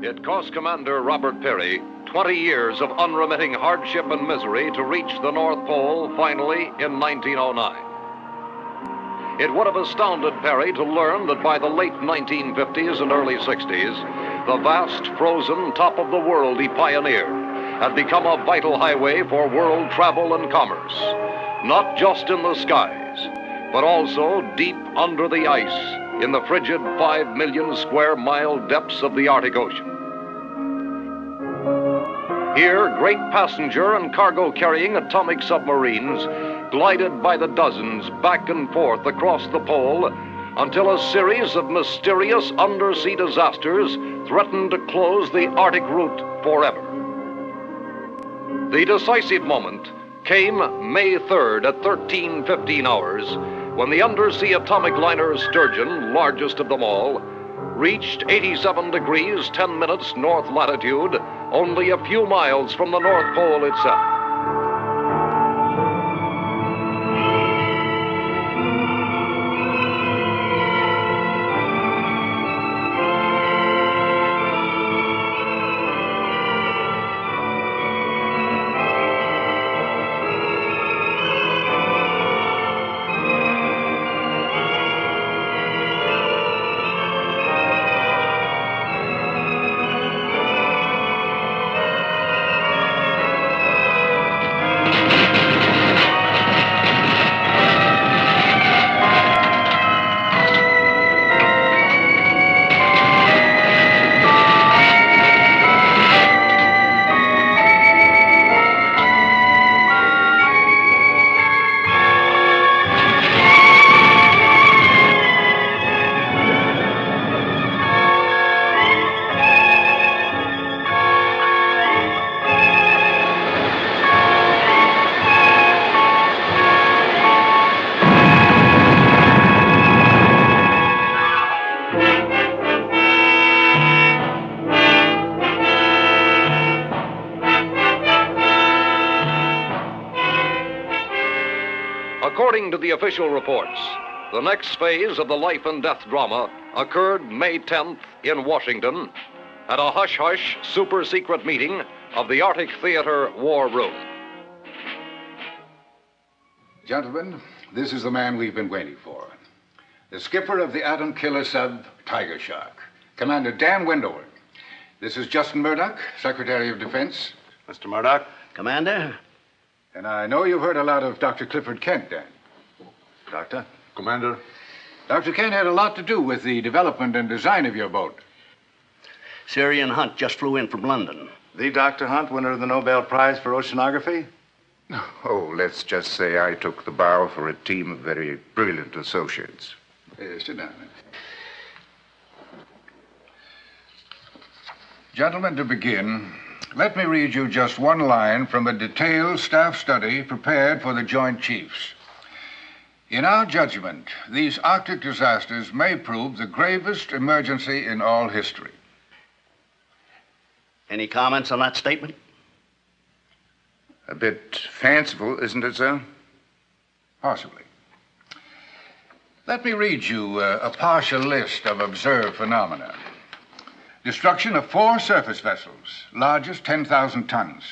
It cost Commander Robert Peary 20 years of unremitting hardship and misery to reach the North Pole finally in 1909. It would have astounded Peary to learn that by the late 1950s and early 60s, the vast frozen top of the world he pioneered had become a vital highway for world travel and commerce, not just in the skies, but also deep under the ice in the frigid 5 million square mile depths of the Arctic Ocean. Here, great passenger and cargo carrying atomic submarines glided by the dozens back and forth across the pole until a series of mysterious undersea disasters threatened to close the Arctic route forever. The decisive moment came May 3rd at 13:15 hours when the undersea atomic liner Sturgeon, largest of them all, reached 87 degrees 10 minutes north latitude, only a few miles from the North Pole itself. According to the official reports, the next phase of the life and death drama occurred May 10th in Washington at a hush-hush super-secret meeting of the Arctic Theater War Room. Gentlemen, this is the man we've been waiting for. The skipper of the atom killer sub Tigershark, Commander Dan Wendover. This is Justin Murdoch, Secretary of Defense. Mr. Murdoch. Commander? And I know you've heard a lot of Dr. Clifford Kent, Dan. Doctor. Commander. Dr. Kent had a lot to do with the development and design of your boat. Syrian Hunt just flew in from London. The Dr. Hunt, winner of the Nobel Prize for Oceanography? Oh, let's just say I took the bow for a team of very brilliant associates. Sit down. Gentlemen, to begin, let me read you just one line from a detailed staff study prepared for the Joint Chiefs. In our judgment, these Arctic disasters may prove the gravest emergency in all history. Any comments on that statement? A bit fanciful, isn't it, sir? Possibly. Let me read you a partial list of observed phenomena. Destruction of 4 surface vessels, largest 10,000 tons.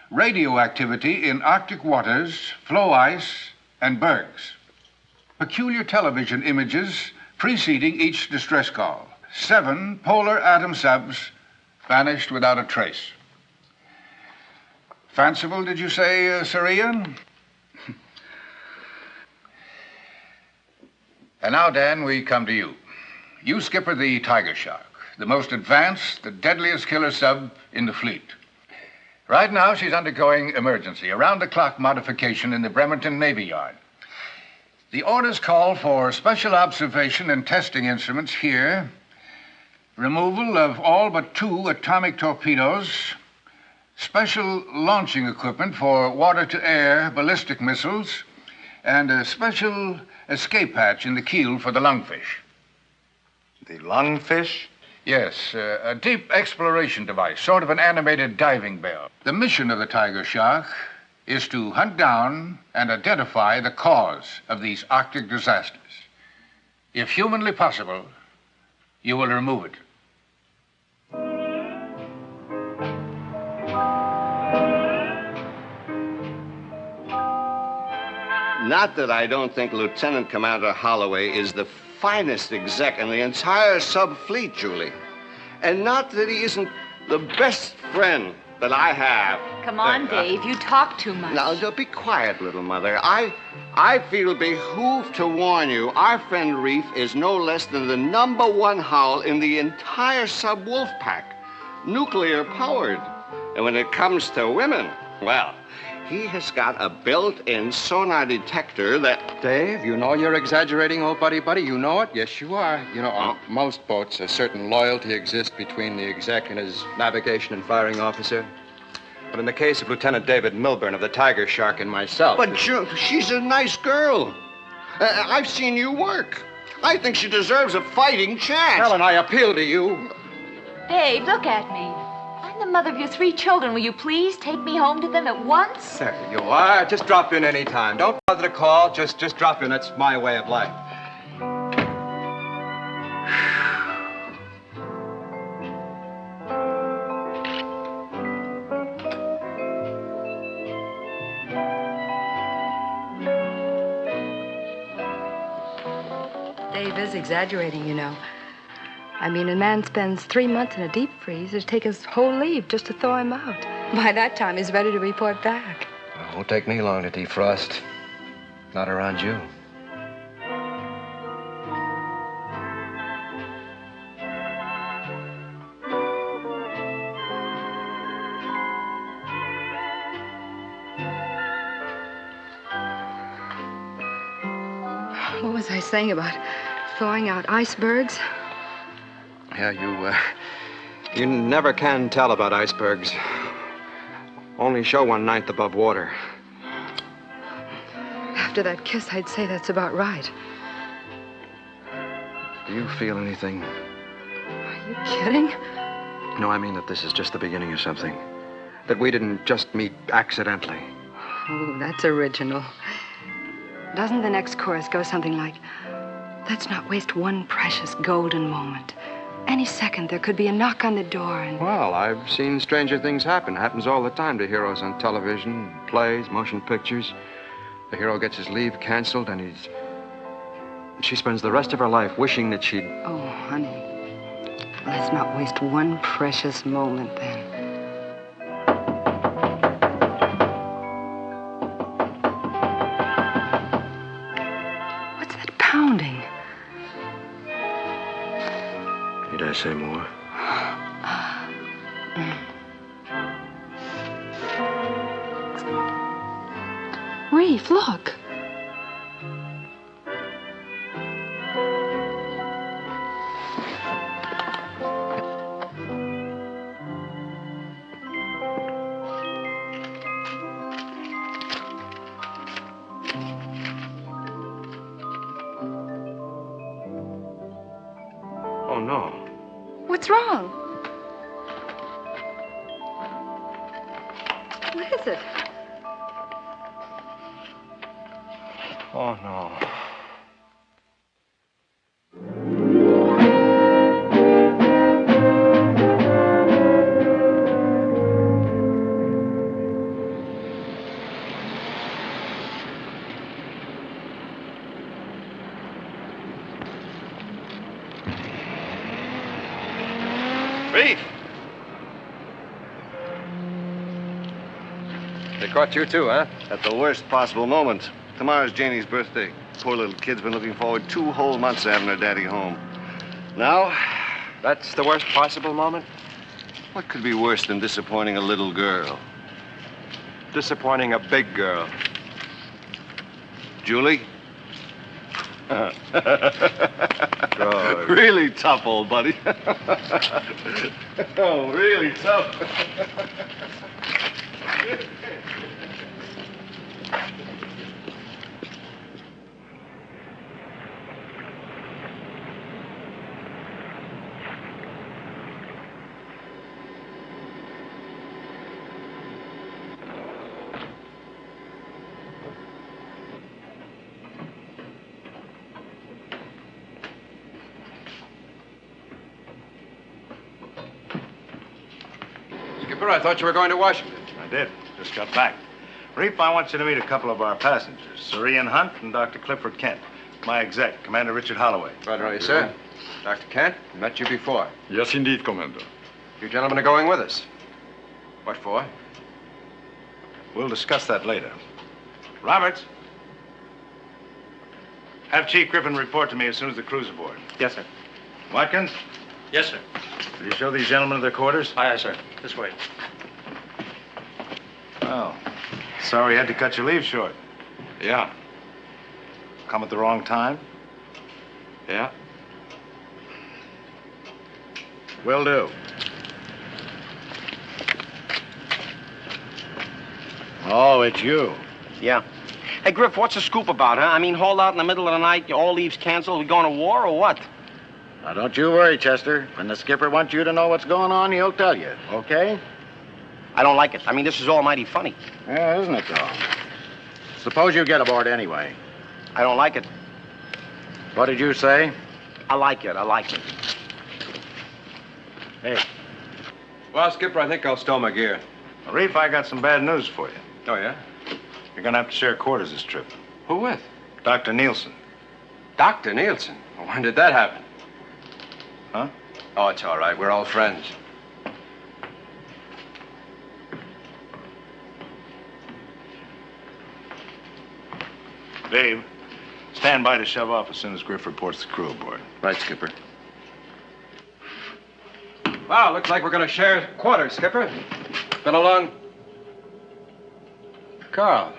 Radioactivity in Arctic waters, floe ice, and bergs. Peculiar television images preceding each distress call. 7 polar atom subs vanished without a trace. Fanciful, did you say, Sir Ian? And now, Dan, we come to you. You skipper the Tigershark, the most advanced, the deadliest killer sub in the fleet. Right now, she's undergoing emergency, around-the-clock modification in the Bremerton Navy Yard. The orders call for special observation and testing instruments here, removal of all but 2 atomic torpedoes, special launching equipment for water-to-air ballistic missiles, and a special escape hatch in the keel for the lungfish. The lungfish? Yes, a deep exploration device, sort of an animated diving bell. The mission of the Tigershark is to hunt down and identify the cause of these Arctic disasters. If humanly possible, you will remove it. Not that I don't think Lieutenant Commander Holloway is the finest exec in the entire sub-fleet, Julie. And not that he isn't the best friend that I have. Come on, Dave. You talk too much. Now, be quiet, little mother. I feel behooved to warn you, our friend Reef is no less than the #1 howl in the entire sub-wolf pack. Nuclear-powered. And when it comes to women, well, he has got a built-in sonar detector that... Dave, you know you're exaggerating, old buddy. You know it. Yes, you are. You know, on most boats, a certain loyalty exists between the exec and his navigation and firing officer. But in the case of Lieutenant David Milburn of the Tigershark and myself... But she's a nice girl. I've seen you work. I think she deserves a fighting chance. Helen, I appeal to you. Dave, look at me. I'm the mother of your 3 children. Will you please take me home to them at once? There you are. Just drop in any time. Don't bother to call. Just drop in. That's my way of life. Dave is exaggerating, you know. I mean, a man spends 3 months in a deep freeze. It'd take his whole leave just to thaw him out. By that time, he's ready to report back. It won't take me long to defrost. Not around you. What was I saying about thawing out icebergs? Yeah, you never can tell about icebergs. Only show 1/9 above water. After that kiss, I'd say that's about right. Do you feel anything? Are you kidding? No, I mean that this is just the beginning of something. That we didn't just meet accidentally. Oh, that's original. Doesn't the next chorus go something like, let's not waste one precious golden moment. Any second, there could be a knock on the door and... Well, I've seen stranger things happen. It happens all the time to heroes on television, plays, motion pictures. The hero gets his leave canceled and she spends the rest of her life wishing that she'd... Oh, honey. Let's not waste one precious moment then. What's that pounding? Need I say more? Reef, look. Oh, no. What's wrong? What is it? Oh, no. Reef! They caught you too, huh? At the worst possible moment. Tomorrow's Janie's birthday. Poor little kid's been looking forward 2 whole months to having her daddy home. Now, That's the worst possible moment? what could be worse than disappointing a little girl? Disappointing a big girl. Julie? Good. Really tough, old buddy. Oh, really tough. Skipper, I thought you were going to Washington. I did. Just got back. Reef, I want you to meet a couple of our passengers, Sir Ian Hunt and Dr. Clifford Kent. My exec, Commander Richard Holloway. Right on you, sir. Dr. Kent, met you before. Yes, indeed, Commander. You gentlemen are going with us. What for? We'll discuss that later. Roberts. Have Chief Griffin report to me as soon as the crew's aboard. Yes, sir. Watkins, Yes, sir. will you show these gentlemen their quarters? Aye, aye, sir. This way. Oh, sorry you had to cut your leave short. Yeah. Come at the wrong time? Yeah. Will do. Oh, it's you. Yeah. Hey, Griff, what's the scoop about, huh? I mean, hauled out in the middle of the night, all leaves canceled, we going to war or what? Now, don't you worry, Chester. When the skipper wants you to know what's going on, he'll tell you, okay? I don't like it. I mean, this is all mighty funny. Yeah, isn't it, though? Suppose you get aboard anyway. I don't like it. What did you say? I like it. I like it. Hey. Well, Skipper, I think I'll stow my gear. Reef, I got some bad news for you. Oh, yeah? You're gonna have to share quarters this trip. Who with? Dr. Nielsen. Dr. Nielsen? Well, when did that happen? Huh? Oh, it's all right. We're all friends. Dave, stand by to shove off as soon as Griff reports the crew aboard. Right, Skipper. Wow, looks like we're going to share quarters, Skipper. Been a long... Carl.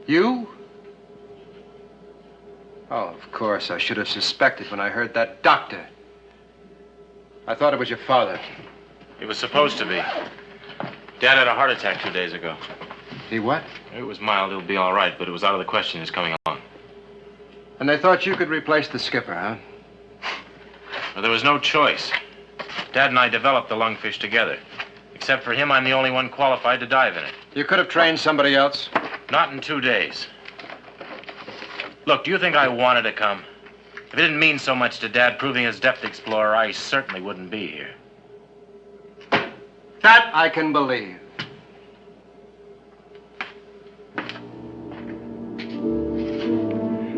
You? Oh, of course. I should have suspected when I heard that doctor. I thought it was your father. It was supposed to be. Dad had a heart attack 2 days ago. He what? It was mild. He'll be all right, but it was out of the question his coming on. And they thought you could replace the skipper, huh? Well, there was no choice. Dad and I developed the lungfish together. Except for him, I'm the only one qualified to dive in it. You could have trained somebody else. Not in 2 days. Look, do you think I wanted to come? If it didn't mean so much to Dad proving his depth explorer, I certainly wouldn't be here. That I can believe.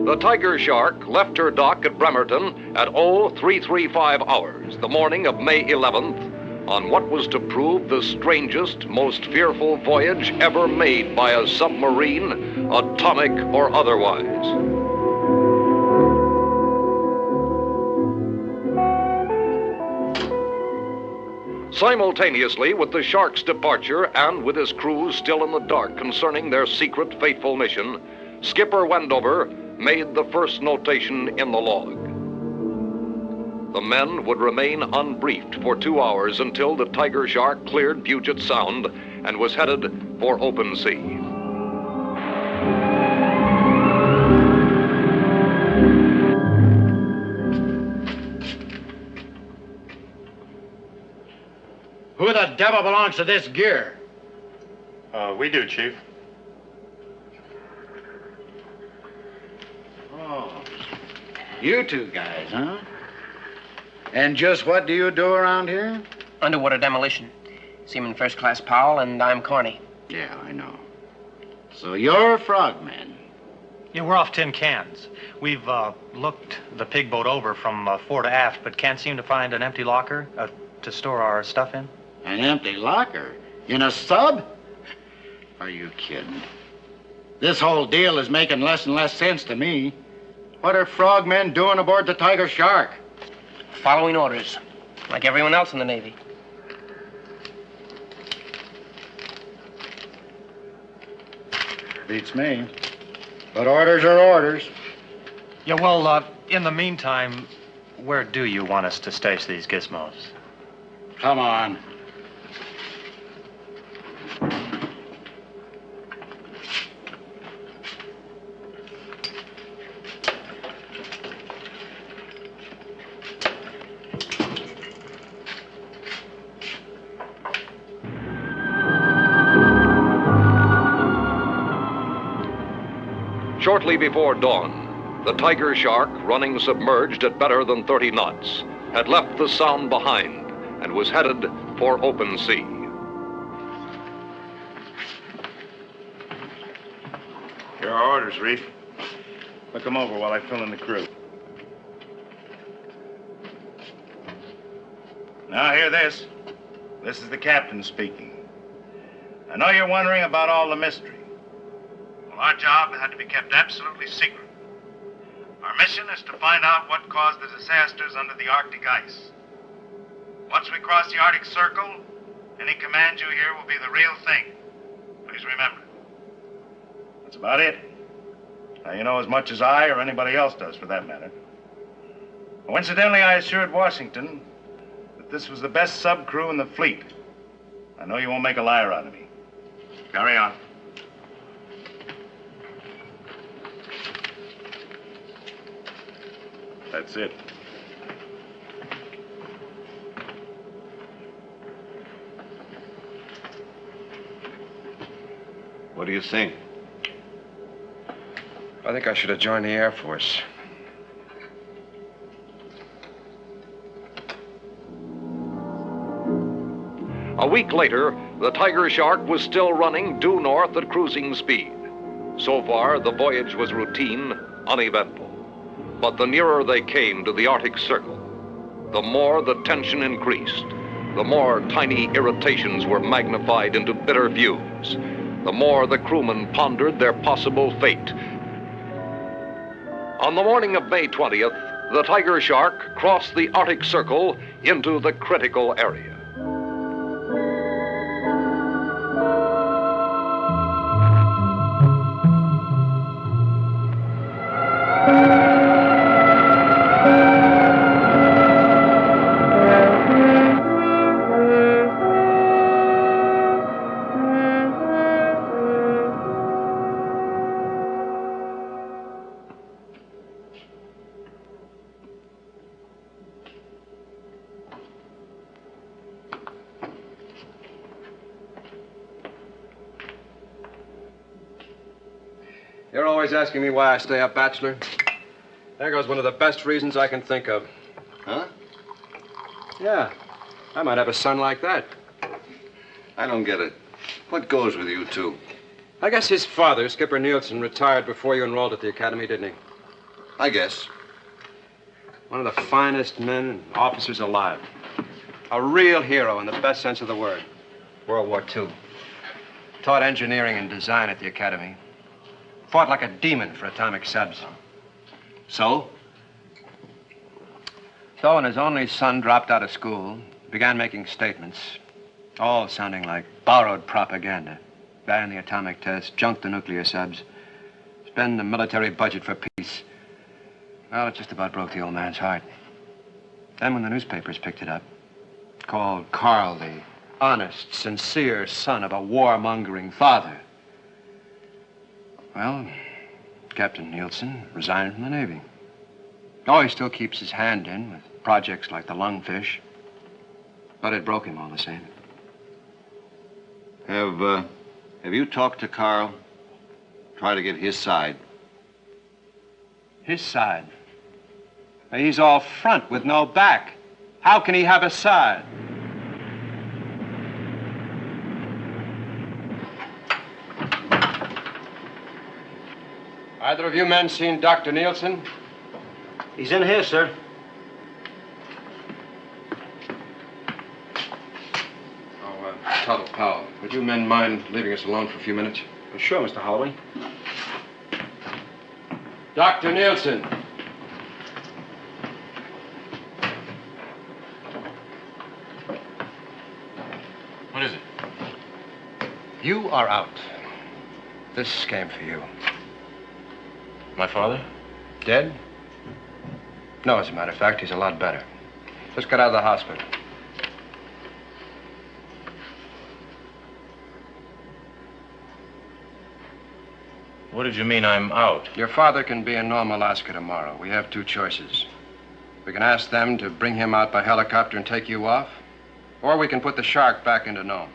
The Tigershark left her dock at Bremerton at 0335 hours, the morning of May 11th, on what was to prove the strangest, most fearful voyage ever made by a submarine, atomic or otherwise. Simultaneously with the Shark's departure and with his crew still in the dark concerning their secret, fateful mission, Skipper Wendover made the first notation in the log. The men would remain unbriefed for 2 hours until the Tigershark cleared Puget Sound and was headed for open sea. Who the devil belongs to this gear? We do, Chief. Oh, you two guys, huh? And just what do you do around here? Underwater demolition. Seaman First Class Powell, and I'm Corny. Yeah, I know. So you're frogmen. Yeah, we're off tin cans. We've looked the pig boat over from fore to aft, but can't seem to find an empty locker to store our stuff in. An empty locker? In a sub? Are you kidding? This whole deal is making less and less sense to me. What are frogmen doing aboard the Tigershark? Following orders, like everyone else in the Navy. Beats me. But orders are orders. Yeah, well, in the meantime, where do you want us to stash these gizmos? Come on. Shortly before dawn, the Tigershark, running submerged at better than 30 knots, had left the Sound behind and was headed for open sea. Here are orders, Reef. Look them over while I fill in the crew. Now, hear this. This is the captain speaking. I know you're wondering about all the mystery. Well, our job had to be kept absolutely secret. Our mission is to find out what caused the disasters under the Arctic ice. Once we cross the Arctic Circle, any command you hear will be the real thing. Please remember. That's about it. Now, you know as much as I or anybody else does, for that matter. Coincidentally, I assured Washington that this was the best sub crew in the fleet. I know you won't make a liar out of me. Carry on. That's it. What do you think? I think I should have joined the Air Force. A week later, the Tigershark was still running due north at cruising speed. So far, the voyage was routine, uneventful. But the nearer they came to the Arctic Circle, the more the tension increased. The more tiny irritations were magnified into bitter views. The more the crewmen pondered their possible fate. On the morning of May 20th, the Tigershark crossed the Arctic Circle into the critical area. You're always asking me why I stay up, Bachelor. There goes one of the best reasons I can think of. Huh? Yeah. I might have a son like that. I don't get it. What goes with you two? I guess his father, Skipper Nielsen, retired before you enrolled at the academy, didn't he? I guess. One of the finest men and officers alive. A real hero in the best sense of the word. World War II. Taught engineering and design at the academy. Fought like a demon for atomic subs. So? So when his only son dropped out of school, began making statements, all sounding like borrowed propaganda. Ban the atomic test, junk the nuclear subs, spend the military budget for peace. Well, it just about broke the old man's heart. Then when the newspapers picked it up, called Carl the honest, sincere son of a warmongering father. Well, Captain Nielsen resigned from the Navy. Oh, he still keeps his hand in with projects like the Lungfish. But it broke him all the same. Have you talked to Carl? Try to get his side. His side? He's all front with no back. How can he have a side? Either of you men seen Dr. Nielsen? He's in here, sir. Tuttle Powell, would you men mind leaving us alone for a few minutes? Sure, Mr. Holloway. Dr. Nielsen. What is it? You are out. This came for you. My father? Dead? No, as a matter of fact, he's a lot better. Just got out of the hospital. What did you mean I'm out? Your father can be in Nome, Alaska tomorrow. We have two choices. We can ask them to bring him out by helicopter and take you off, or we can put the Shark back into Nome.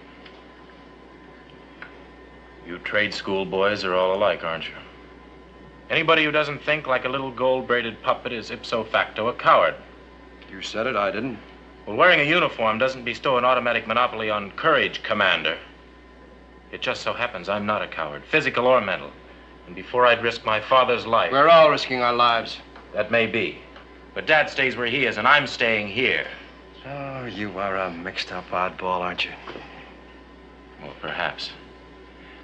You trade school boys are all alike, aren't you? Anybody who doesn't think like a little gold-braided puppet is ipso facto a coward. You said it, I didn't. Well, wearing a uniform doesn't bestow an automatic monopoly on courage, Commander. It just so happens I'm not a coward, physical or mental. And before I'd risk my father's life. We're all risking our lives. That may be. But Dad stays where he is, and I'm staying here. Oh, you are a mixed-up oddball, aren't you? Well, perhaps.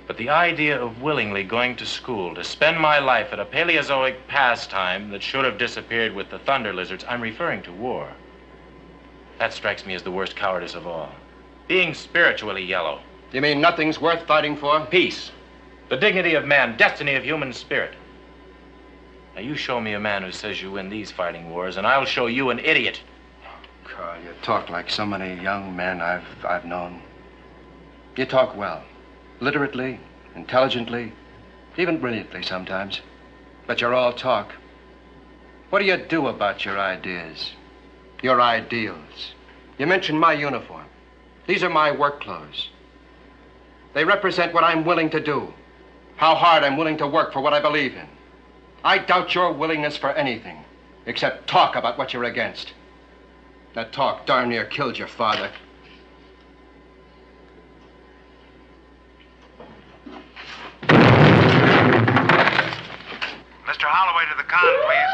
But the idea of willingly going to school to spend my life at a Paleozoic pastime that should have disappeared with the thunder lizards, I'm referring to war. That strikes me as the worst cowardice of all. Being spiritually yellow. You mean nothing's worth fighting for? Peace. The dignity of man, destiny of human spirit. Now, you show me a man who says you win these fighting wars, and I'll show you an idiot. Carl, you talk like so many young men I've known. You talk well. Literately, intelligently, even brilliantly sometimes. But you're all talk. What do you do about your ideas? Your ideals? You mentioned my uniform. These are my work clothes. They represent what I'm willing to do. How hard I'm willing to work for what I believe in. I doubt your willingness for anything, except talk about what you're against. That talk darn near killed your father. Mr. Holloway to the con, please.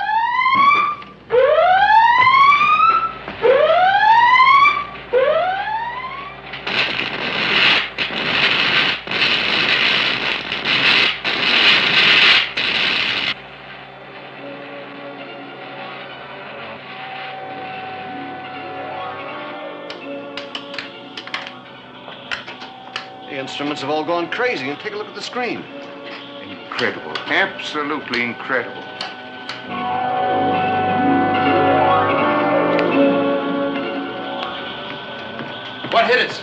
The instruments have all gone crazy. And take a look at the screen. Incredible. Absolutely incredible. What hit us?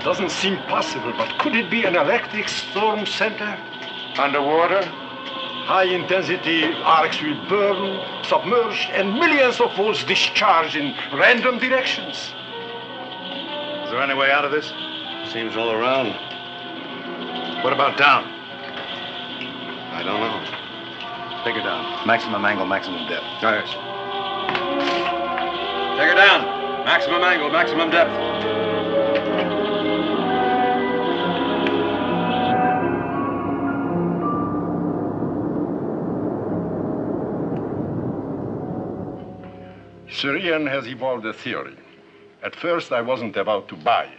Doesn't seem possible, but could it be an electric storm center? Underwater? High-intensity arcs will burn, submerged, and millions of volts discharge in random directions. Is there any way out of this? Seems all around. What about down? I don't know. Take her down. Maximum angle, maximum depth. Yes. Take her down. Maximum angle, maximum depth. Syrian has evolved a theory. At first, I wasn't about to buy it.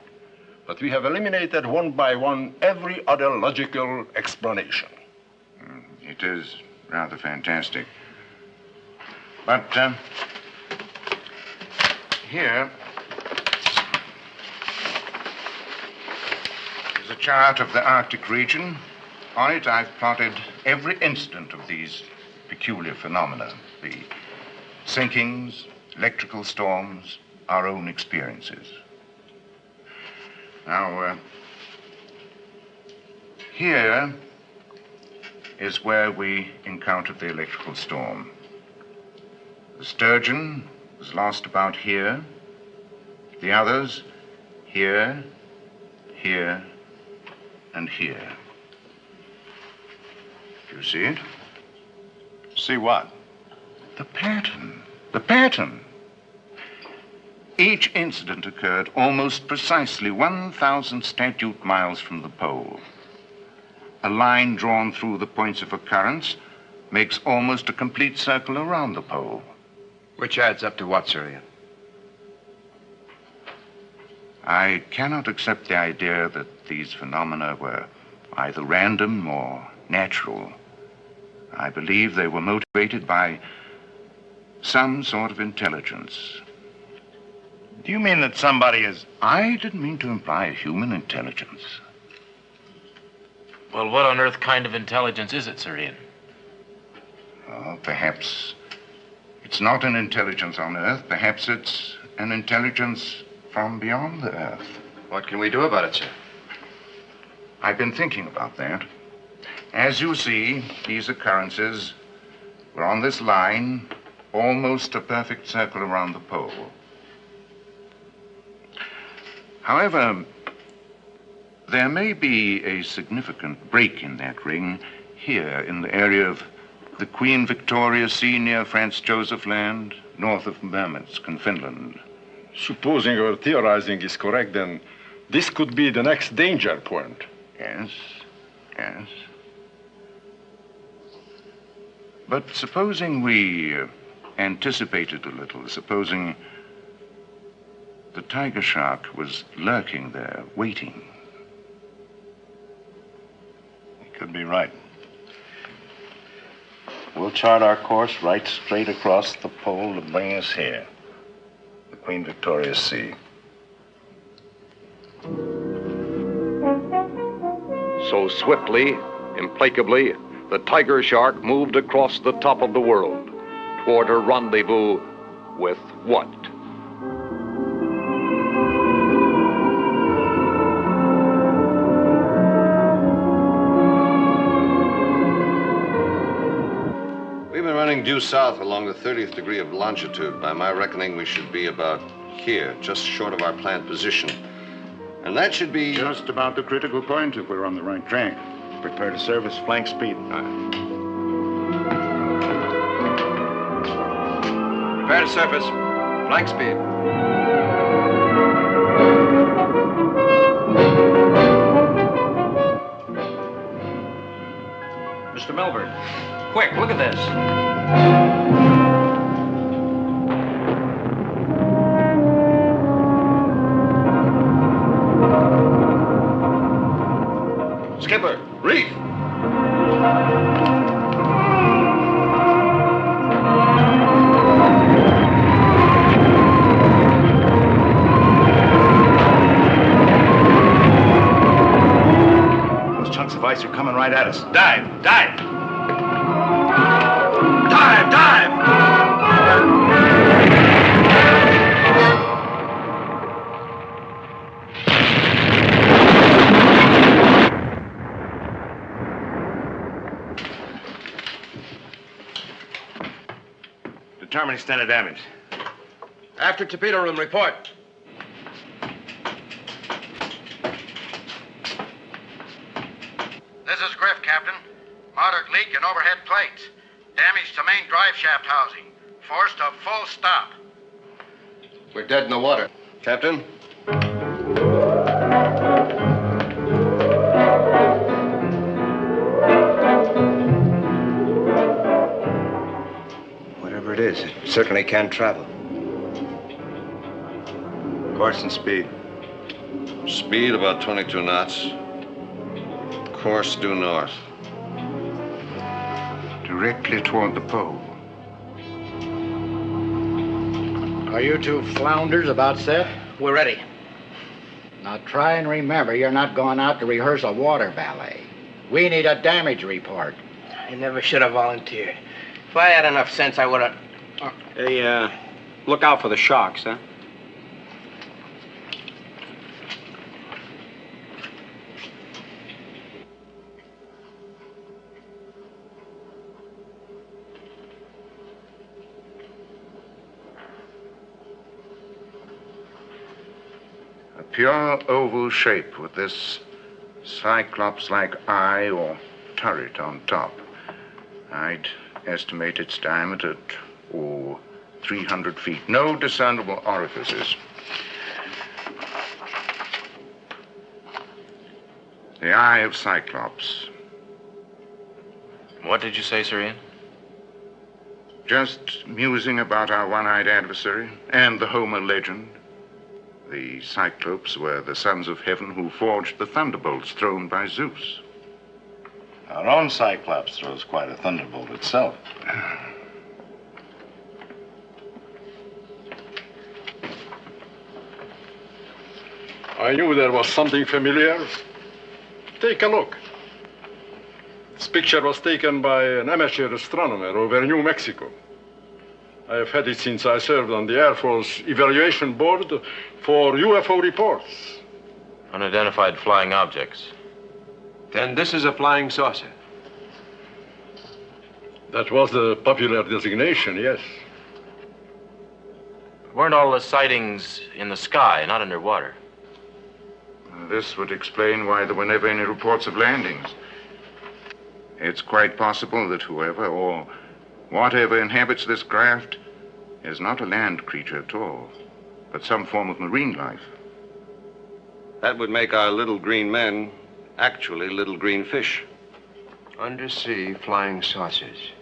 But we have eliminated one by one every other logical explanation. It is rather fantastic. But here is a chart of the Arctic region. On it, I've plotted every instant of these peculiar phenomena, the sinkings, electrical storms, our own experiences. Now, here is where we encountered the electrical storm. The sturgeon was lost about here. The others, here, here, and here. Do you see it? See what? The pattern. The pattern. Each incident occurred almost precisely 1,000 statute miles from the pole. A line drawn through the points of occurrence makes almost a complete circle around the pole. Which adds up to what, Syrian? I cannot accept the idea that these phenomena were either random or natural. I believe they were motivated by some sort of intelligence. Do you mean that somebody is... I didn't mean to imply a human intelligence. Well, what on earth kind of intelligence is it, Syrian? Oh, perhaps it's not an intelligence on Earth. Perhaps it's an intelligence from beyond the Earth. What can we do about it, sir? I've been thinking about that. As you see, these occurrences were on this line, almost a perfect circle around the pole. However, there may be a significant break in that ring here in the area of the Queen Victoria Sea near Franz Joseph Land, north of Murmansk in Finland. Supposing our theorizing is correct, then this could be the next danger point. Yes, yes. But supposing we anticipated a little, supposing the Tigershark was lurking there, waiting. You could be right. We'll chart our course right straight across the pole to bring us here, the Queen Victoria's Sea. So swiftly, implacably, the Tigershark moved across the top of the world toward her rendezvous with what? We've been running due south along the 30th degree of longitude. By my reckoning, we should be about here, just short of our planned position. And that should be... Just about the critical point if we're on the right track. Prepare to service flank speed. Prepare to surface. Flank speed. Mr. Melbourne, quick, look at this. Skipper, reef! Those chunks of ice are coming right at us. Dive! Dive! Dive! Dive! Determine extent of damage. After torpedo room, report. This is Griff, Captain. Moderate leak in overhead plates. Damage to main drive shaft housing. Forced to full stop. We're dead in the water. Captain? Whatever it is, it certainly can't travel. Course and speed. Speed about 22 knots. Course due north. Directly toward the pole. Are you two flounders about set? We're ready. Now try and remember you're not going out to rehearse a water ballet. We need a damage report. I never should have volunteered. If I had enough sense, I would have... Hey, look out for the sharks, huh? A pure oval shape with this cyclops-like eye or turret on top. I'd estimate its diameter at, 300 feet. No discernible orifices. The eye of Cyclops. What did you say, Sir Ian? Just musing about our one-eyed adversary and the Homer legend. The Cyclops were the sons of heaven who forged the thunderbolts thrown by Zeus. Our own Cyclops throws quite a thunderbolt itself. I knew there was something familiar. Take a look. This picture was taken by an amateur astronomer over New Mexico. I have had it since I served on the Air Force Evaluation Board for UFO reports. Unidentified flying objects. Then this is a flying saucer. That was the popular designation, yes. Weren't all the sightings in the sky, not underwater? This would explain why there were never any reports of landings. It's quite possible that whoever or whatever inhabits this craft is not a land creature at all, but some form of marine life. That would make our little green men actually little green fish. Undersea flying saucers.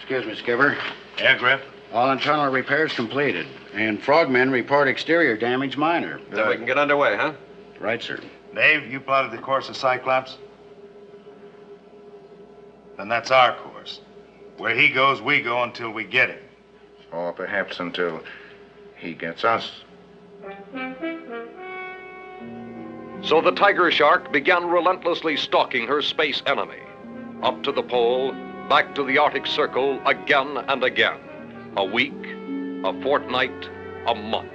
Excuse me, Skipper. Yeah, Griff? All internal repairs completed. And frogmen report exterior damage minor. Then we can get underway, huh? Right, sir. Dave, you plotted the course of Cyclops? Then that's our course. Where he goes, we go until we get him. Or perhaps until he gets us. So the Tigershark began relentlessly stalking her space enemy. Up to the pole, back to the Arctic Circle, again and again. A week, a fortnight, a month.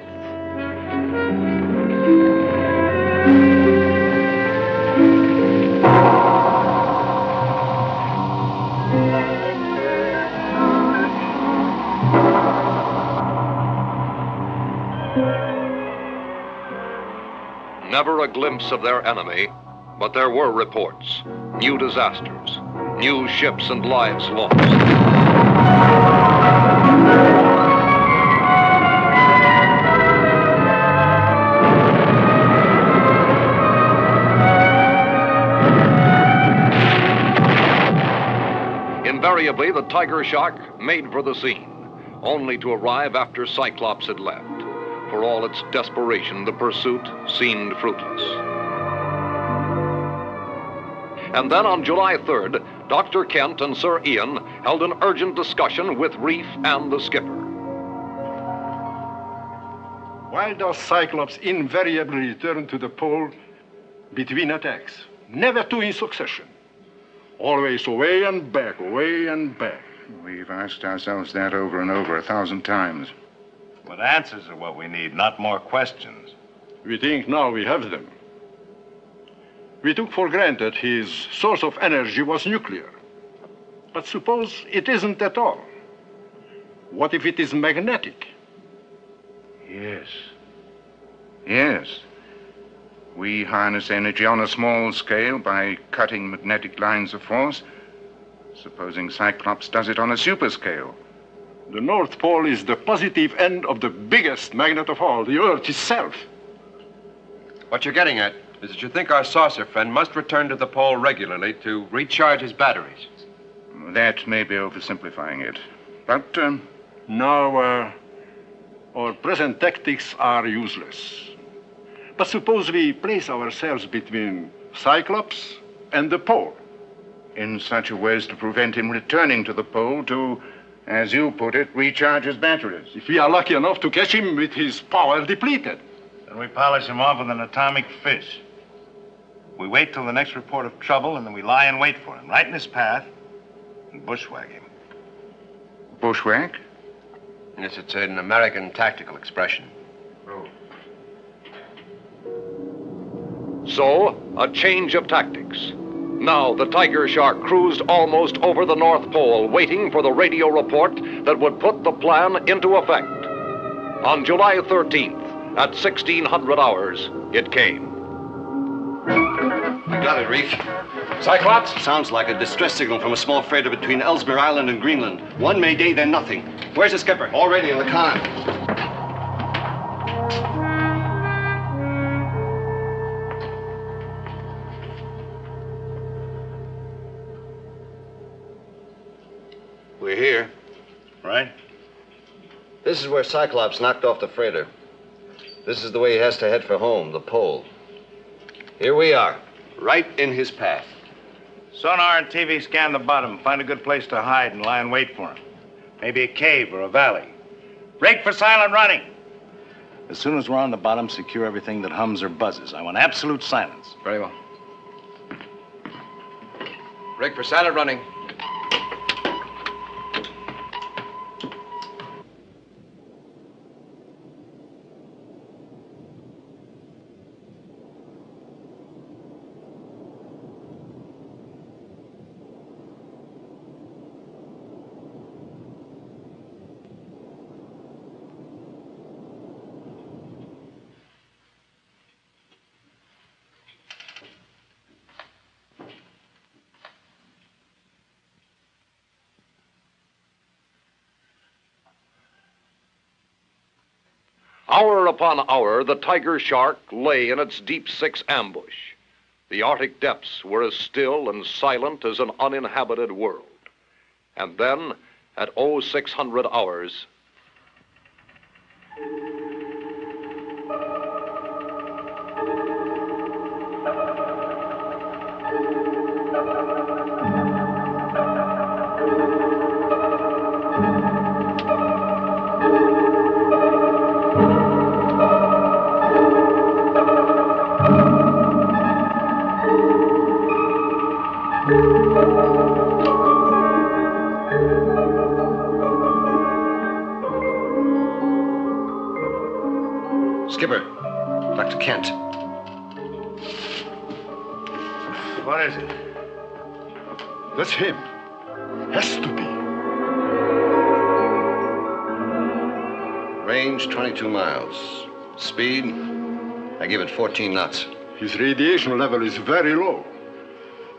Never a glimpse of their enemy, but there were reports. New disasters, new ships and lives lost. Invariably, the Tigershark made for the scene, only to arrive after Cyclops had left. For all its desperation, the pursuit seemed fruitless. And then on July 3rd, Dr. Kent and Sir Ian held an urgent discussion with Reef and the skipper. Why does Cyclops invariably return to the pole between attacks? Never two in succession. Always away and back, away and back. We've asked ourselves that over and over 1,000 times. But answers are what we need, not more questions. We think now we have them. We took for granted his source of energy was nuclear. But suppose it isn't at all. What if it is magnetic? Yes. Yes. We harness energy on a small scale by cutting magnetic lines of force. Supposing Cyclops does it on a super scale. The North Pole is the positive end of the biggest magnet of all, the Earth itself. What you're getting at is that you think our saucer friend must return to the pole regularly to recharge his batteries. That may be oversimplifying it. But, Now, our present tactics are useless. But suppose we place ourselves between Cyclops and the pole. In such a way as to prevent him returning to the pole to, as you put it, recharge his batteries. If we are lucky enough to catch him with his power depleted. Then we polish him off with an atomic fish. We wait till the next report of trouble, and then we lie in wait for him, right in his path, and bushwhack him. Bushwhack? Yes, it's an American tactical expression. So, a change of tactics. Now, the Tigershark cruised almost over the North Pole, waiting for the radio report that would put the plan into effect. On July 13th, at 1600 hours, it came. We got it, Reef. Cyclops? Sounds like a distress signal from a small freighter between Ellesmere Island and Greenland. One Mayday, then nothing. Where's the skipper? Already in the con. We're here. Right? This is where Cyclops knocked off the freighter. This is the way he has to head for home, the pole. Here we are, right in his path. Sonar and TV scan the bottom, find a good place to hide and lie in wait for him. Maybe a cave or a valley. Break for silent running. As soon as we're on the bottom, secure everything that hums or buzzes. I want absolute silence. Very well. Break for silent running. Hour upon hour, the Tigershark lay in its deep six ambush. The Arctic depths were as still and silent as an uninhabited world. And then, at 0600 hours. Skipper, Dr. Kent. What is it? That's him. Has to be. Range 22 miles. Speed, I give it 14 knots. His radiation level is very low.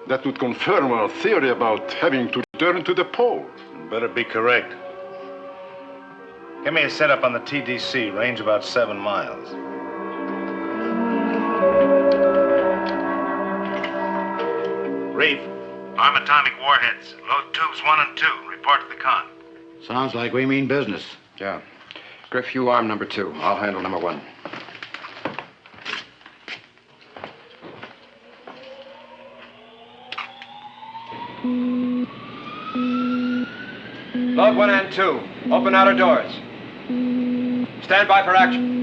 That would confirm our theory about having to return to the pole. Better be correct. Give me a setup on the TDC, range about 7 miles. Reef, arm atomic warheads. Load tubes 1 and 2. Report to the con. Sounds like we mean business. Yeah. Griff, you arm number 2. I'll handle number 1. Load 1 and 2. Open outer doors. Stand by for action.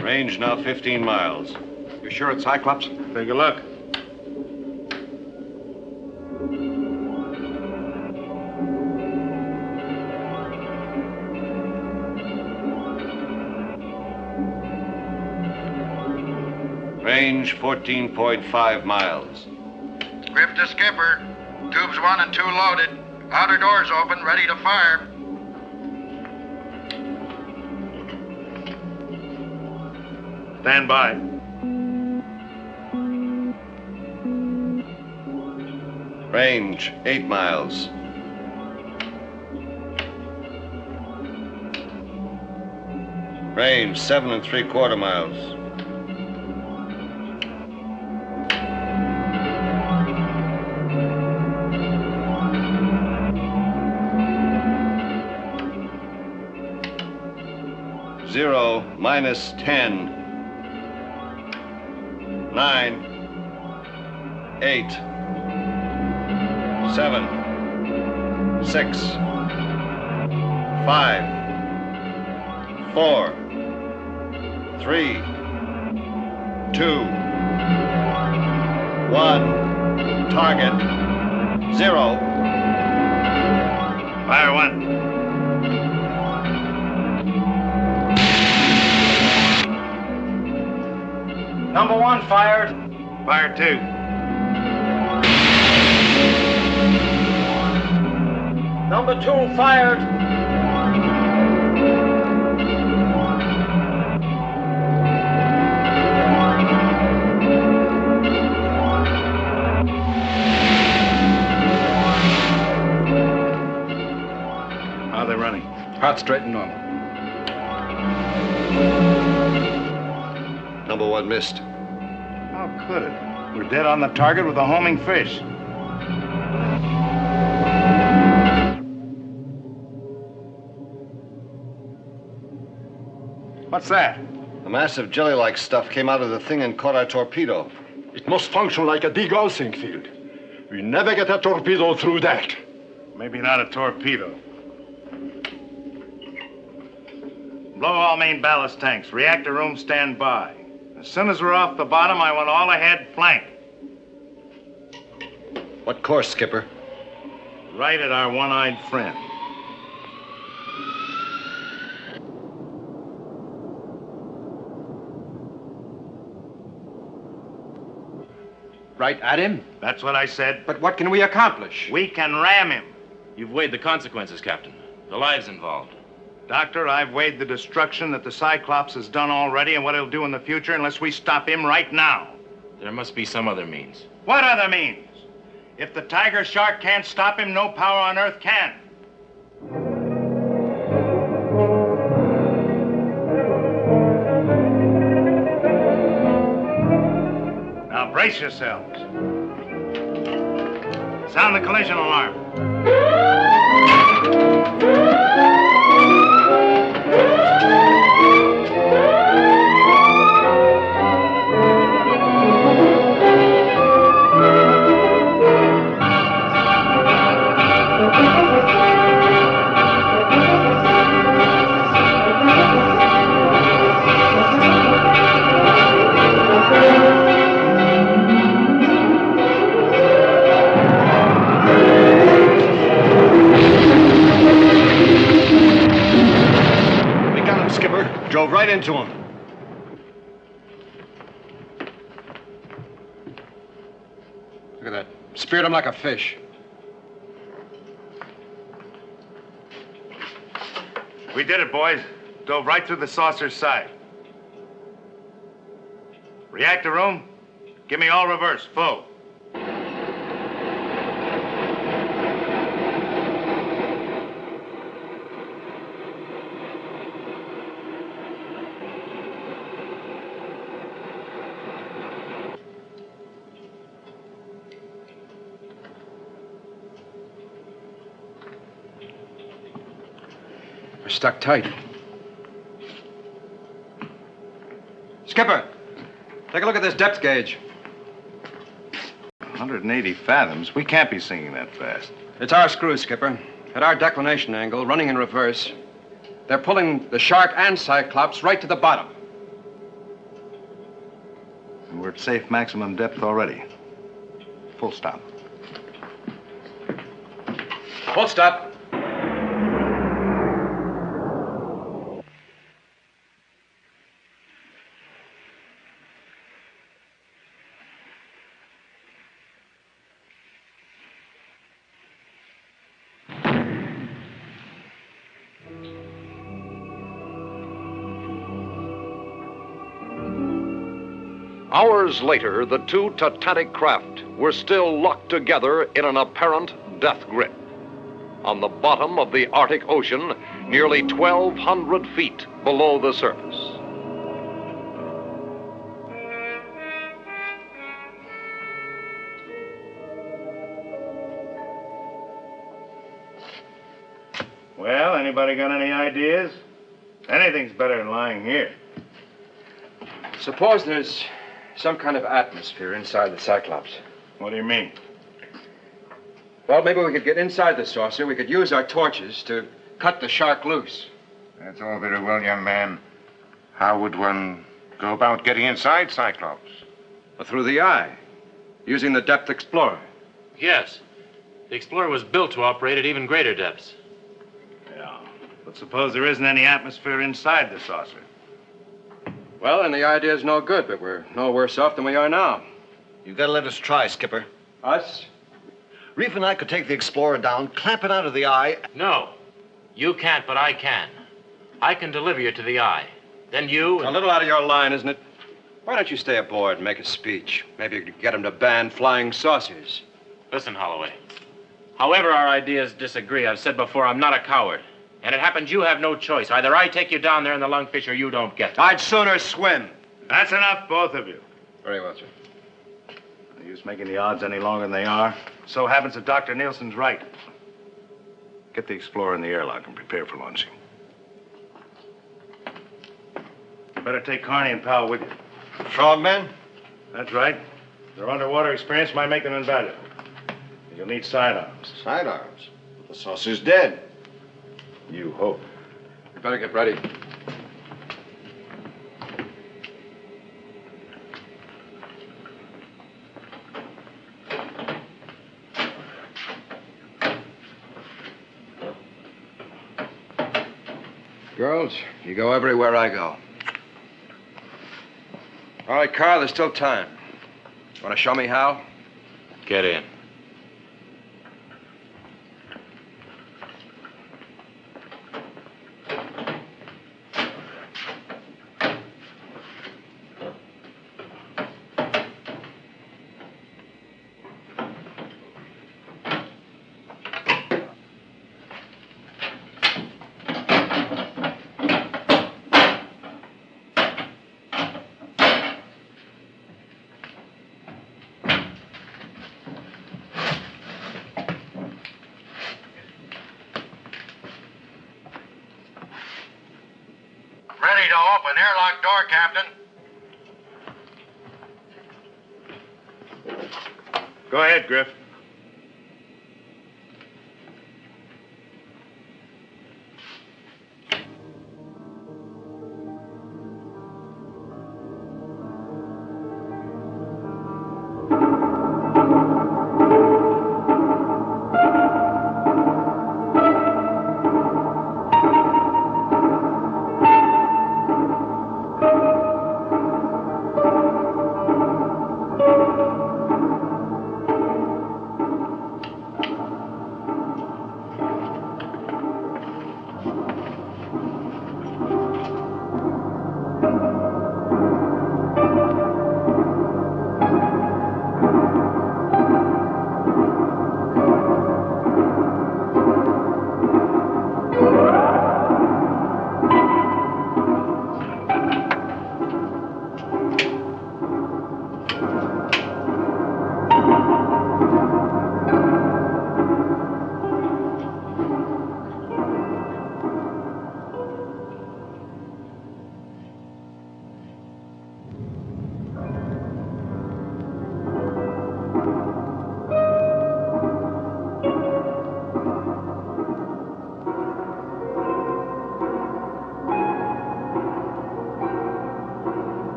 Range now 15 miles. You sure it's Cyclops? Take a look. Range 14.5 miles. Griff to skipper. Tubes 1 and 2 loaded. Outer doors open, ready to fire. Stand by. Range 8 miles. Range 7 3/4 miles. Zero, minus 10. 9, 8, 7, 6, 5, 4, 3, 2, 1. Target 0. Fire 1. Number 1 fired. Fire 2. Number 2 fired. How are they running? Hot, straight, and normal. Number 1 missed. How could it? We're dead on the target with a homing fish. What's that? A massive jelly-like stuff came out of the thing and caught our torpedo. It must function like a degaussing field. We never get a torpedo through that. Maybe not a torpedo. Blow all main ballast tanks. Reactor room stand by. As soon as we're off the bottom, I want all ahead flank. What course, Skipper? Right at our one-eyed friend. Right at him? That's what I said. But what can we accomplish? We can ram him. You've weighed the consequences, Captain. The lives involved. Doctor, I've weighed the destruction that the Cyclops has done already and what he'll do in the future unless we stop him right now. There must be some other means. What other means? If the Tigershark can't stop him, no power on Earth can. Now brace yourselves. Sound the collision alarm. Drove right into him. Look at that. Speared him like a fish. We did it, boys. Dove right through the saucer's side. Reactor room, give me all reverse, full. We're stuck tight. Skipper, take a look at this depth gauge. 180 fathoms? We can't be sinking that fast. It's our screw, Skipper. At our declination angle, running in reverse, they're pulling the Shark and Cyclops right to the bottom. And we're at safe maximum depth already. Full stop. Full stop. Hours later, the two Titanic craft were still locked together in an apparent death grip. On the bottom of the Arctic Ocean, nearly 1,200 feet below the surface. Well, anybody got any ideas? Anything's better than lying here. Suppose there's some kind of atmosphere inside the Cyclops. What do you mean? Well, maybe we could get inside the saucer. We could use our torches to cut the Shark loose. That's all very well, young man. How would one go about getting inside Cyclops? Through the eye, using the Depth Explorer. Yes. The Explorer was built to operate at even greater depths. Yeah, but suppose there isn't any atmosphere inside the saucer. Well, then the idea's no good, but we're no worse off than we are now. You gotta let us try, Skipper. Us? Reef and I could take the Explorer down, clamp it onto the eye. No. You can't, but I can. I can deliver you to the eye. Then you... A little out of your line, isn't it? Why don't you stay aboard and make a speech? Maybe you could get him to ban flying saucers. Listen, Holloway. However our ideas disagree, I've said before, I'm not a coward. And it happens you have no choice. Either I take you down there in the lungfish or you don't get there. I'd sooner swim. That's enough, both of you. Very well, sir. No use making the odds any longer than they are. So happens that Dr. Nielsen's right. Get the Explorer in the airlock and prepare for launching. Better take Carney and Powell with you. Frogmen? That's right. Their underwater experience might make them invaluable. You'll need sidearms. Sidearms? The saucer's dead. You hope. You better get ready. Girls, you go everywhere I go. All right, Carl, there's still time. Want to show me how? Get in. Ready to open airlock door, Captain. Go ahead, Griff.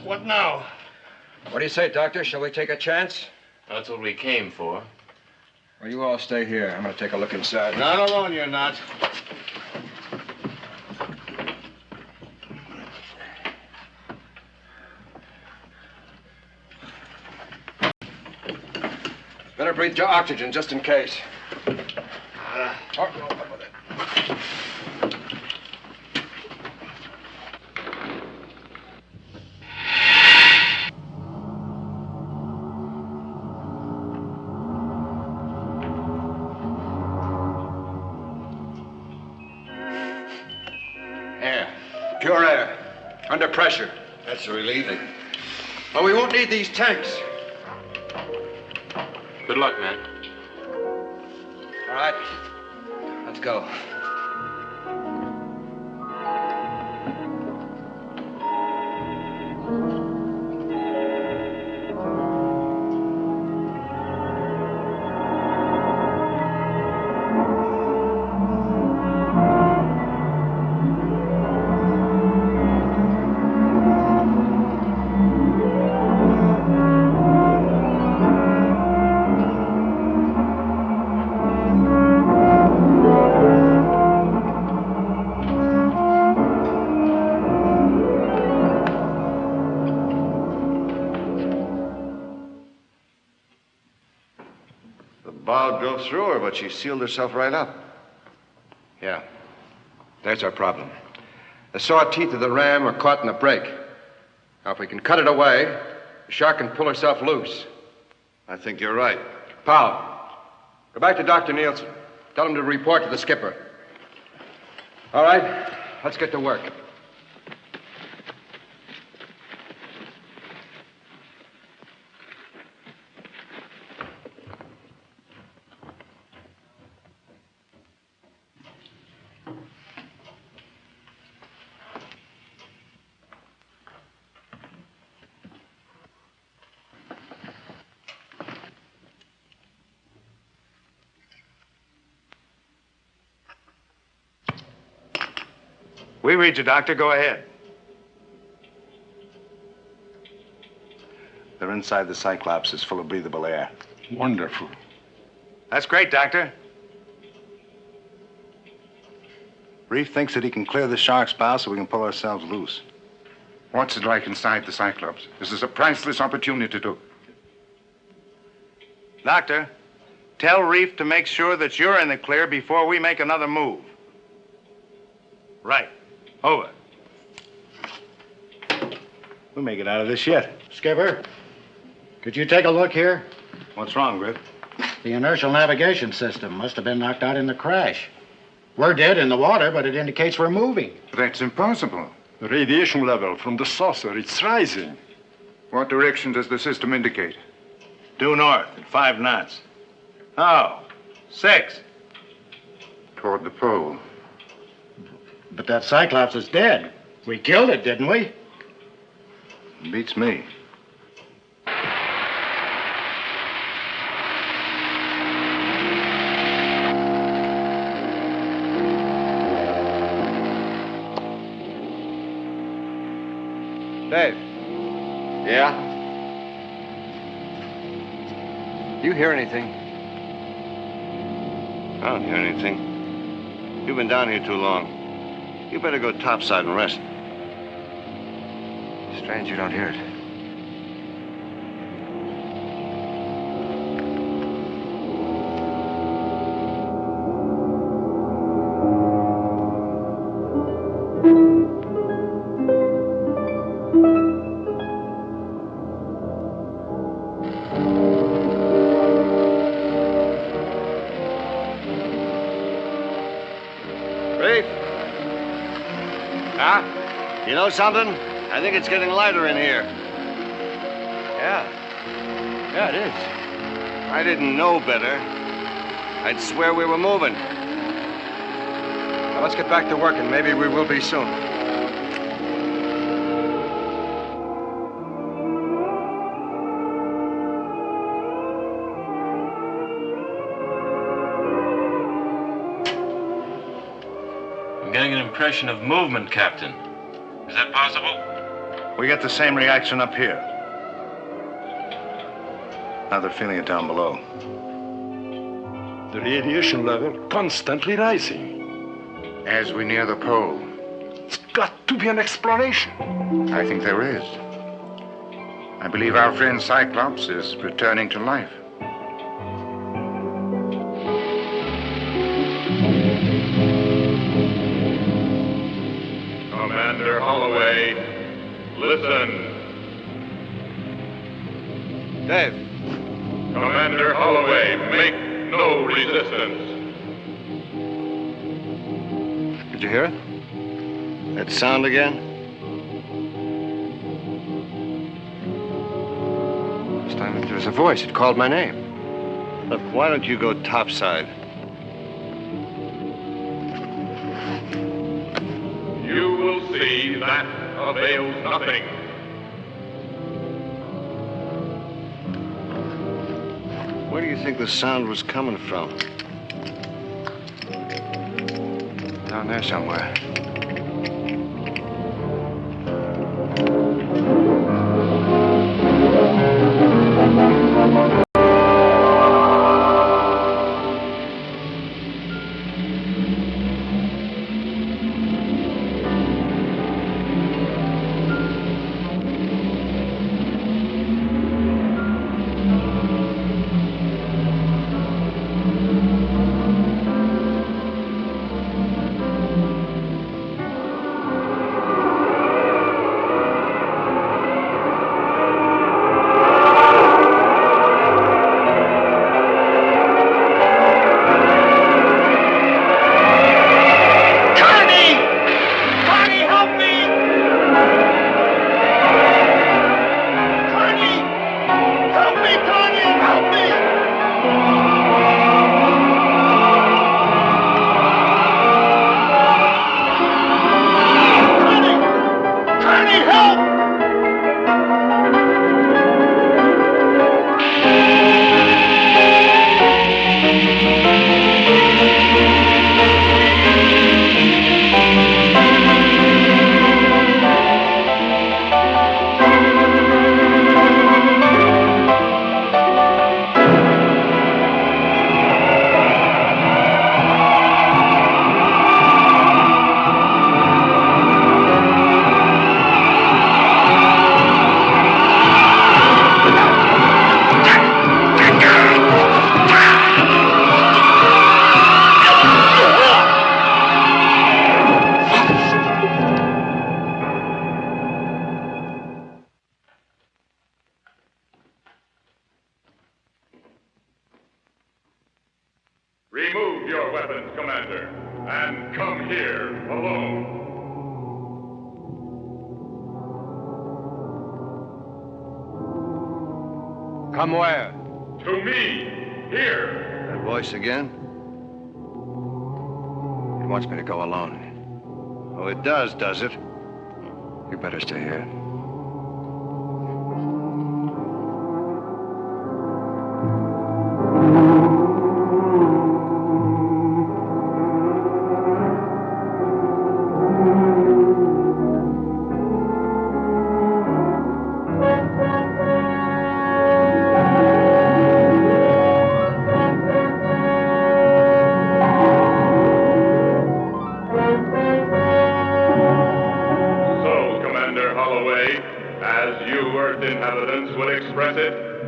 What now? What do you say, Doctor? Shall we take a chance? That's what we came for. Well, you all stay here. I'm going to take a look inside. Not alone, you're not. Better breathe your oxygen just in case. Air. Pure air. Under pressure. That's relieving. Well, we won't need these tanks. Good luck, man. All right. Let's go. Bow drove through her, but she sealed herself right up. Yeah. There's our problem. The saw teeth of the ram are caught in the break. Now, if we can cut it away, the shark can pull herself loose. I think you're right. Powell, go back to Dr. Nielsen. Tell him to report to the skipper. All right, let's get to work. We read you, Doctor. Go ahead. They're inside the Cyclops. It's full of breathable air. Wonderful. That's great, Doctor. Reef thinks that he can clear the shark's bow so we can pull ourselves loose. What's it like inside the Cyclops? This is a priceless opportunity to... Doctor, tell Reef to make sure that you're in the clear before we make another move. Right. Over. We'll make it out of this yet. Skipper, could you take a look here? What's wrong, Grit? The inertial navigation system must have been knocked out in the crash. We're dead in the water, but it indicates we're moving. That's impossible. The radiation level from the saucer, it's rising. What direction does the system indicate? Due north at 5 knots. Oh, 6. Toward the pole. But that Cyclops is dead. We killed it, didn't we? Beats me. Dave. Yeah? Do you hear anything? I don't hear anything. You've been down here too long. You better go topside and rest. Strange you don't hear it. You know something? I think it's getting lighter in here. Yeah, it is. If I didn't know better, I'd swear we were moving. Now let's get back to work, and maybe we will be soon. I'm getting an impression of movement, Captain. Is that possible? We get the same reaction up here. Now they're feeling it down below. The radiation level constantly rising. As we near the pole. It's got to be an explanation. I think there is. I believe our friend Cyclops is returning to life. Commander Holloway, listen. Dave. Commander Holloway, make no resistance. Did you hear it? That sound again? This time there was a voice. It called my name. Look, why don't you go topside? You will see that avails nothing. Where do you think the sound was coming from? Down there somewhere. your weapons, Commander, and come here alone. Come where? To me, here. That voice again? It wants me to go alone. Oh, it does it? You better stay here.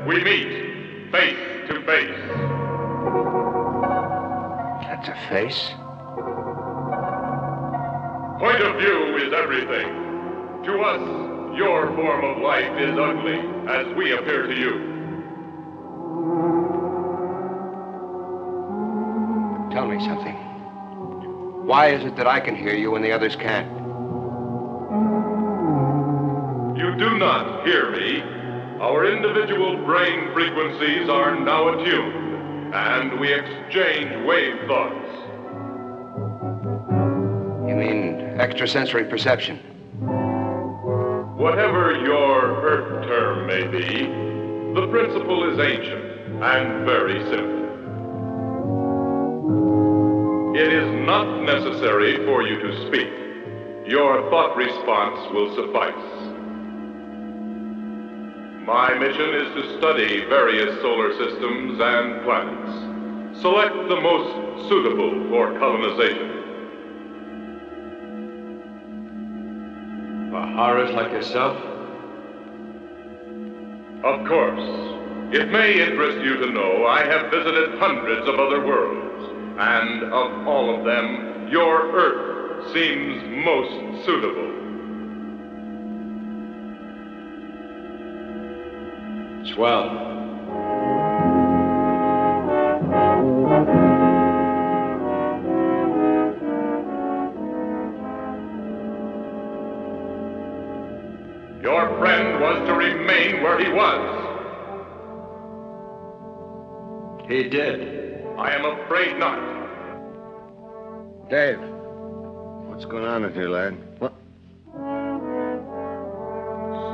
We meet face to face. That's a face? Point of view is everything. To us, your form of life is ugly, as we appear to you. Tell me something. Why is it that I can hear you and the others can't? You do not hear me. Our individual brain frequencies are now attuned, and we exchange wave thoughts. You mean extrasensory perception? Whatever your Earth term may be, the principle is ancient and very simple. It is not necessary for you to speak. Your thought response will suffice. My mission is to study various solar systems and planets. Select the most suitable for colonization. For horrors like yourself? Of course. It may interest you to know I have visited hundreds of other worlds, and of all of them, your Earth seems most suitable. Swell. Your friend was to remain where he was. He did. I am afraid not. Dave, what's going on in here, lad? What?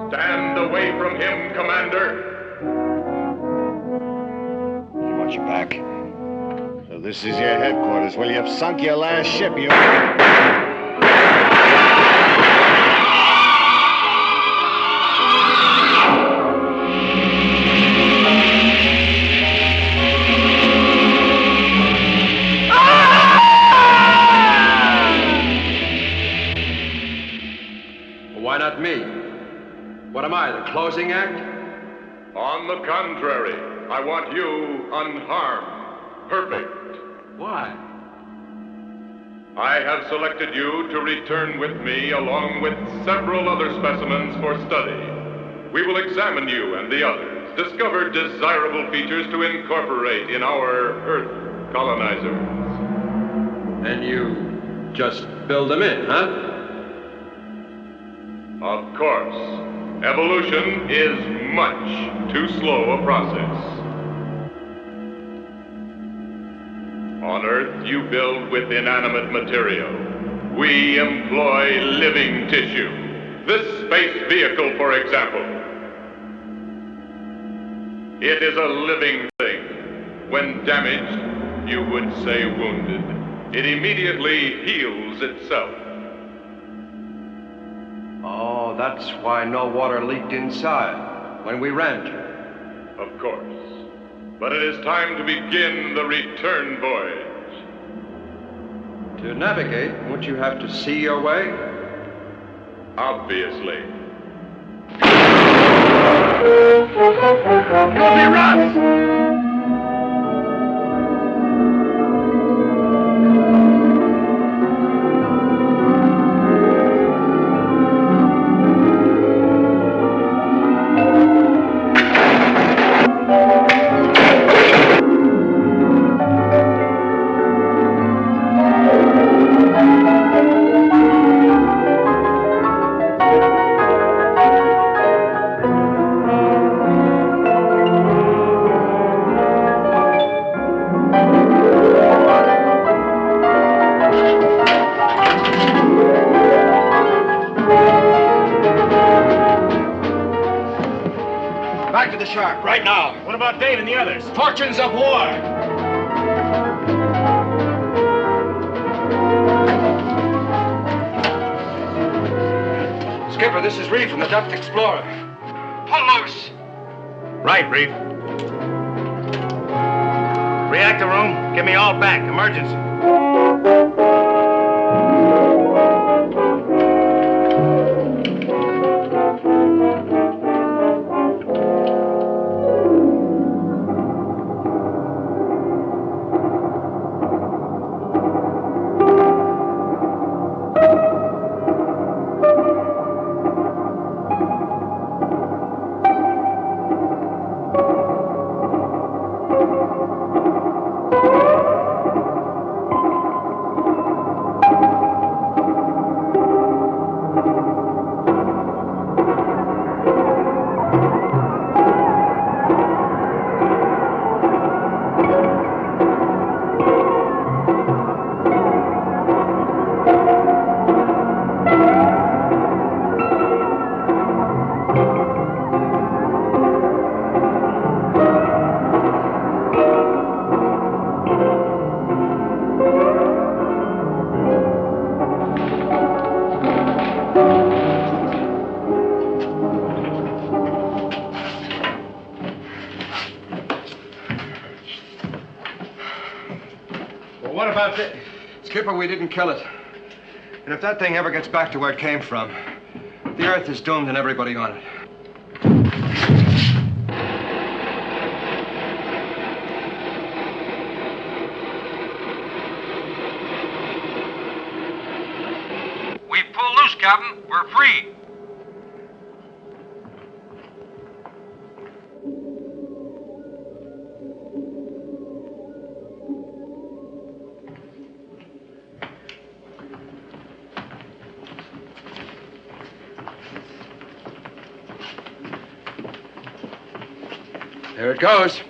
Stand away from him, Commander. You back. So this is your headquarters. Well, you've sunk your last ship, you... Well, why not me? What am I, the closing act? On the contrary, I want you unharmed, perfect. Why? I have selected you to return with me along with several other specimens for study. We will examine you and the others, discover desirable features to incorporate in our Earth colonizers. And you just build them in, huh? Of course. Evolution is much too slow a process. On Earth, you build with inanimate material. We employ living tissue. This space vehicle, for example. It is a living thing. When damaged, you would say wounded. It immediately heals itself. Oh, that's why no water leaked inside when we rammed you. Of course. But it is time to begin the return voyage. To navigate, won't you have to see your way? Obviously. Copy, Russ! Tigershark, right now. What about Dave and the others? Fortunes of war. Skipper, this is Reed from the Duck Explorer. Pull loose. Right, Reef. Reactor room, get me all back. Emergency. What about this? Skipper, we didn't kill it. And if that thing ever gets back to where it came from, the Earth is doomed and everybody on it. We've pulled loose, Captain. We're free. There it goes.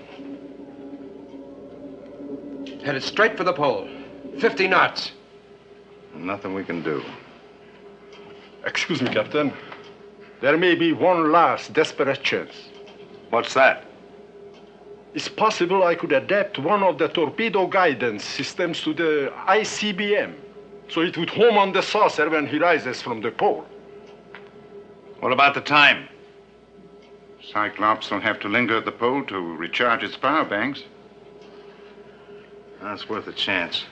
Headed straight for the pole. 50 knots. Nothing we can do. Excuse me, Captain. There may be one last desperate chance. What's that? It's possible I could adapt one of the torpedo guidance systems to the ICBM, so it would home on the saucer when he rises from the pole. What about the time? Cyclops will have to linger at the pole to recharge its power banks. That's worth a chance.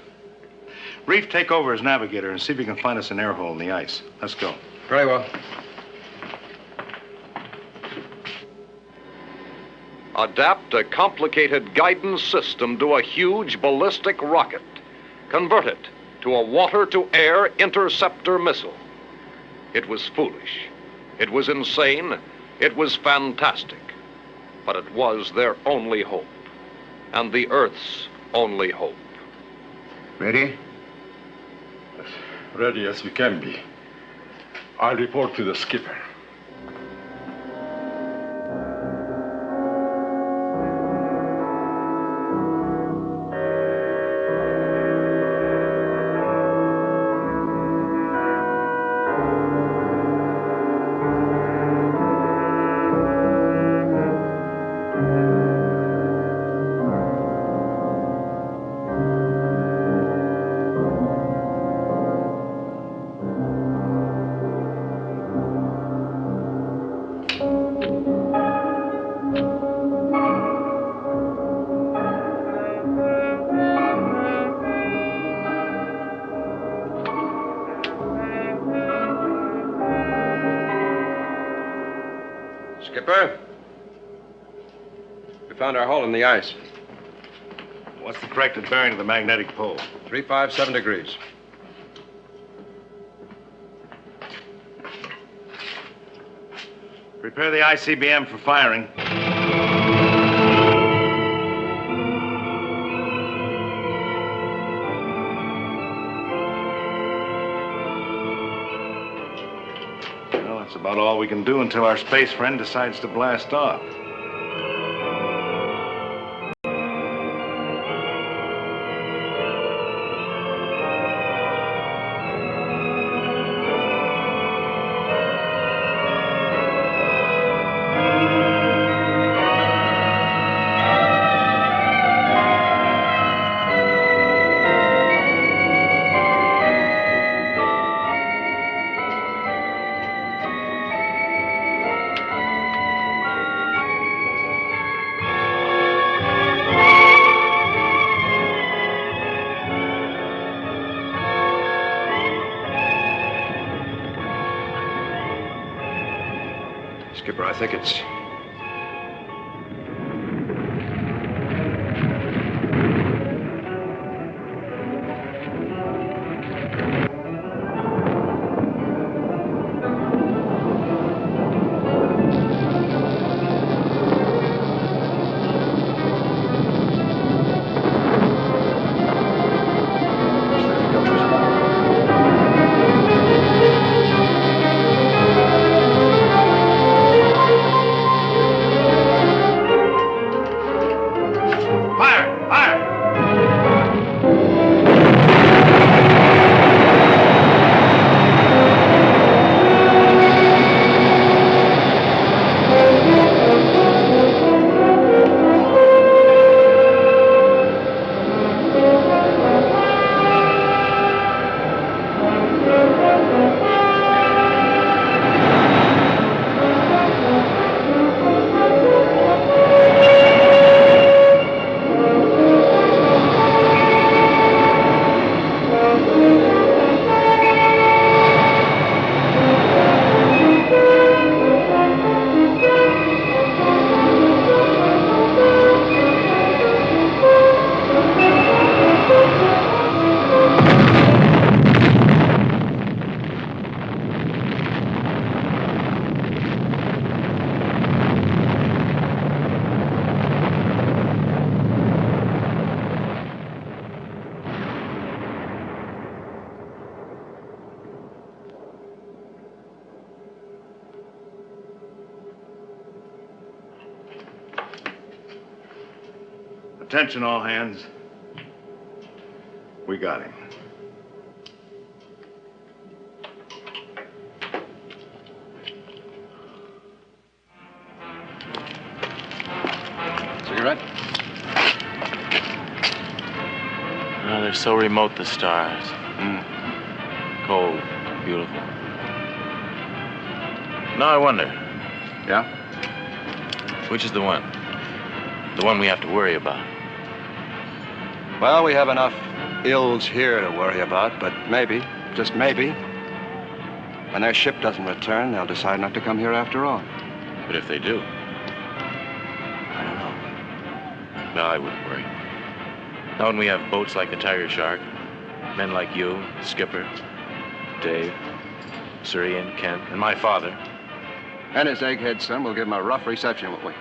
Reef, take over as navigator and see if you can find us an air hole in the ice. Let's go. Very well. Adapt a complicated guidance system to a huge ballistic rocket. Convert it to a water-to-air interceptor missile. It was foolish. It was insane. It was fantastic. But it was their only hope. And the Earth's only hope. Ready? As ready as we can be. I'll report to the skipper. Skipper, we found our hole in the ice. What's the corrected bearing of the magnetic pole? 357 degrees. Prepare the ICBM for firing. Well, that's about all we can do until our space friend decides to blast off. Skipper, I think it's... Attention, all hands. We got him. Cigarette? Oh, they're so remote, the stars. Cold, beautiful. Now I wonder. Yeah? Which is the one? The one we have to worry about. Well, we have enough ills here to worry about, but maybe, just maybe, when their ship doesn't return, they'll decide not to come here after all. But if they do, I don't know. No, I wouldn't worry. Not when we have boats like the Tigershark, men like you, Skipper, Dave, Surrey and Kent, and my father. And his egghead son will give him a rough reception, won't we?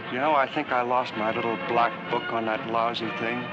You know, I think I lost my little black book on that lousy thing.